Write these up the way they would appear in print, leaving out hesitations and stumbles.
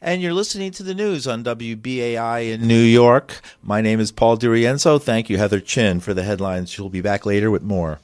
And you're listening to the news on WBAI in New York. My name is Paul DiRienzo. Thank you, Heather Chin, for the headlines. She'll be back later with more.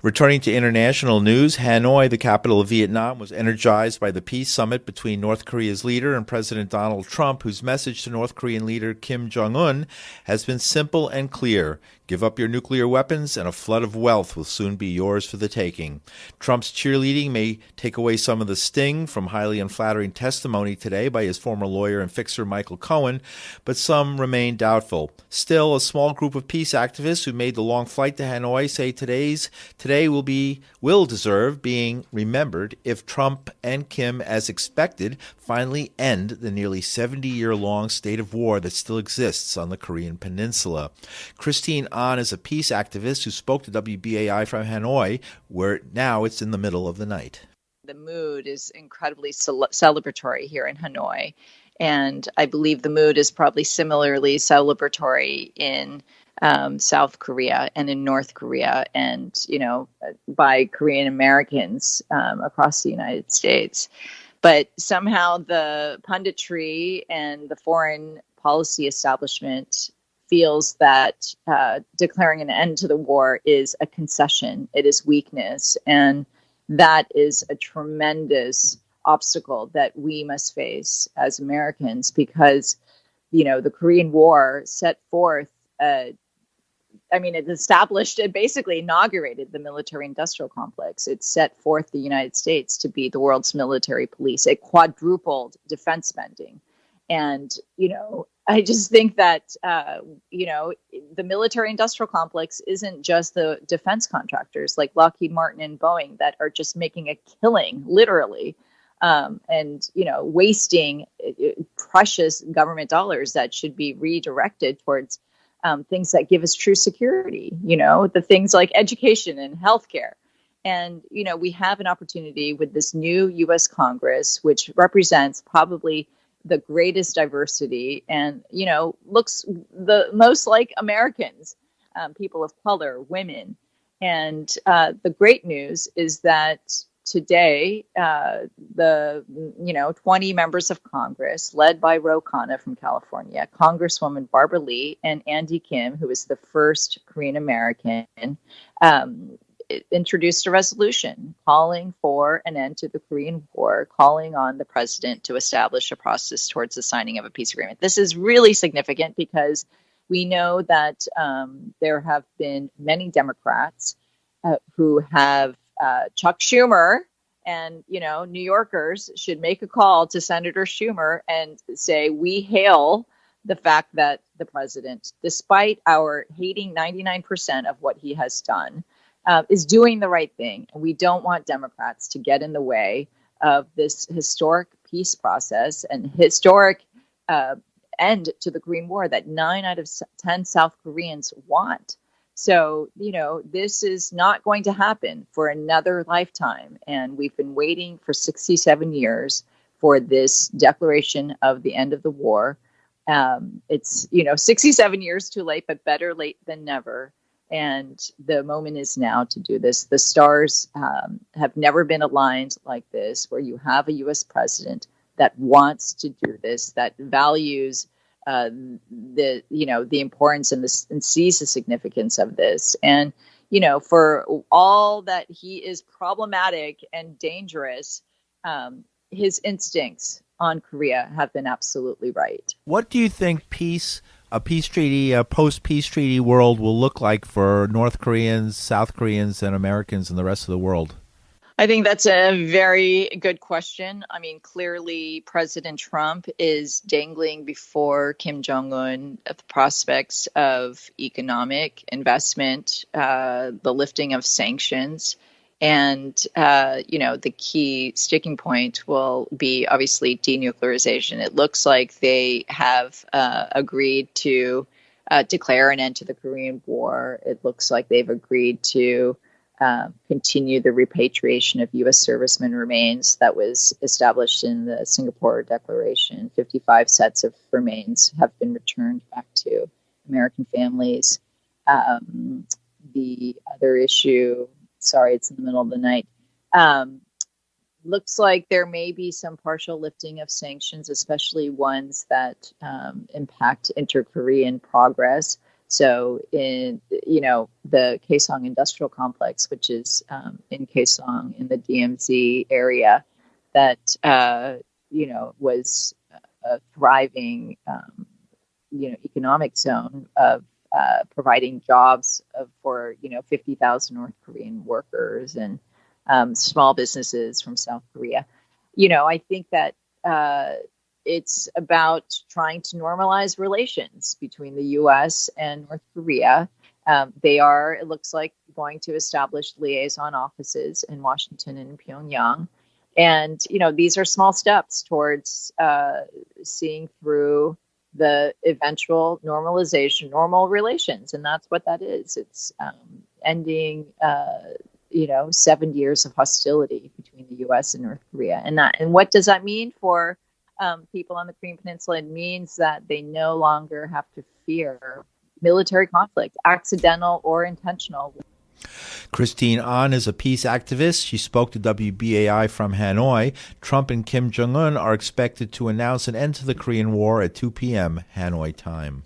Returning to international news, Hanoi, the capital of Vietnam, was energized by the peace summit between North Korea's leader and President Donald Trump, whose message to North Korean leader Kim Jong-un has been simple and clear. Give up your nuclear weapons and a flood of wealth will soon be yours for the taking. Trump's cheerleading may take away some of the sting from highly unflattering testimony today by his former lawyer and fixer Michael Cohen, but some remain doubtful. Still, a small group of peace activists who made the long flight to Hanoi say today will deserve being remembered if Trump and Kim, as expected, finally end the nearly 70-year-long state of war that still exists on the Korean Peninsula. Christine Ahn is a peace activist who spoke to WBAI from Hanoi, where now it's in the middle of the night. The mood is incredibly celebratory here in Hanoi, and I believe the mood is probably similarly celebratory in South Korea and in North Korea, and by Korean Americans across the United States. But somehow the punditry and the foreign policy establishment feels that declaring an end to the war is a concession. It is weakness. And that is a tremendous obstacle that we must face as Americans because, the Korean War set forth, it established, it basically inaugurated the military-industrial complex. It set forth the United States to be the world's military police. It quadrupled defense spending. And, I just think that, the military-industrial complex isn't just the defense contractors like Lockheed Martin and Boeing that are just making a killing, literally, and, wasting precious government dollars that should be redirected towards things that give us true security, the things like education and healthcare. And, we have an opportunity with this new U.S. Congress, which represents probably the greatest diversity and, looks the most like Americans, people of color, women. And the great news is that today, the 20 members of Congress, led by Ro Khanna from California, Congresswoman Barbara Lee, and Andy Kim, who was the first Korean American, introduced a resolution calling for an end to the Korean War, calling on the president to establish a process towards the signing of a peace agreement. This is really significant because we know that there have been many Democrats who have Chuck Schumer, and, New Yorkers should make a call to Senator Schumer and say, we hail the fact that the president, despite our hating 99% of what he has done, is doing the right thing. And we don't want Democrats to get in the way of this historic peace process and historic end to the Korean War that 9 out of 10 South Koreans want. So, this is not going to happen for another lifetime. And we've been waiting for 67 years for this declaration of the end of the war. It's, 67 years too late, but better late than never. And the moment is now to do this. The stars have never been aligned like this, where you have a U.S. president that wants to do this, that values the importance and sees the significance of this. And, for all that he is problematic and dangerous, his instincts on Korea have been absolutely right. What do you think a peace treaty, a post-peace treaty world will look like for North Koreans, South Koreans, and Americans and the rest of the world? I think that's a very good question. Clearly, President Trump is dangling before Kim Jong-un the prospects of economic investment, the lifting of sanctions. And, the key sticking point will be obviously denuclearization. It looks like they have agreed to declare an end to the Korean War. It looks like they've agreed to continue the repatriation of U.S. servicemen remains that was established in the Singapore Declaration. 55 sets of remains have been returned back to American families. The other issue, sorry, it's in the middle of the night. Looks like there may be some partial lifting of sanctions, especially ones that impact inter-Korean progress. So in, the Kaesong Industrial Complex, which is in Kaesong in the DMZ area, that, was a thriving, economic zone of providing jobs for 50,000 North Korean workers and small businesses from South Korea. I think that it's about trying to normalize relations between the U.S. and North Korea. They are, it looks like, going to establish liaison offices in Washington and Pyongyang. And, these are small steps towards seeing through the eventual normalization, normal relations. And that's what that is. It's ending, 7 years of hostility between the U.S. and North Korea. And what does that mean for people on the Korean Peninsula? It means that they no longer have to fear military conflict, accidental or intentional. Christine An is a peace activist. She spoke to WBAI from Hanoi. Trump and Kim Jong-un are expected to announce an end to the Korean War at 2 p.m. Hanoi time.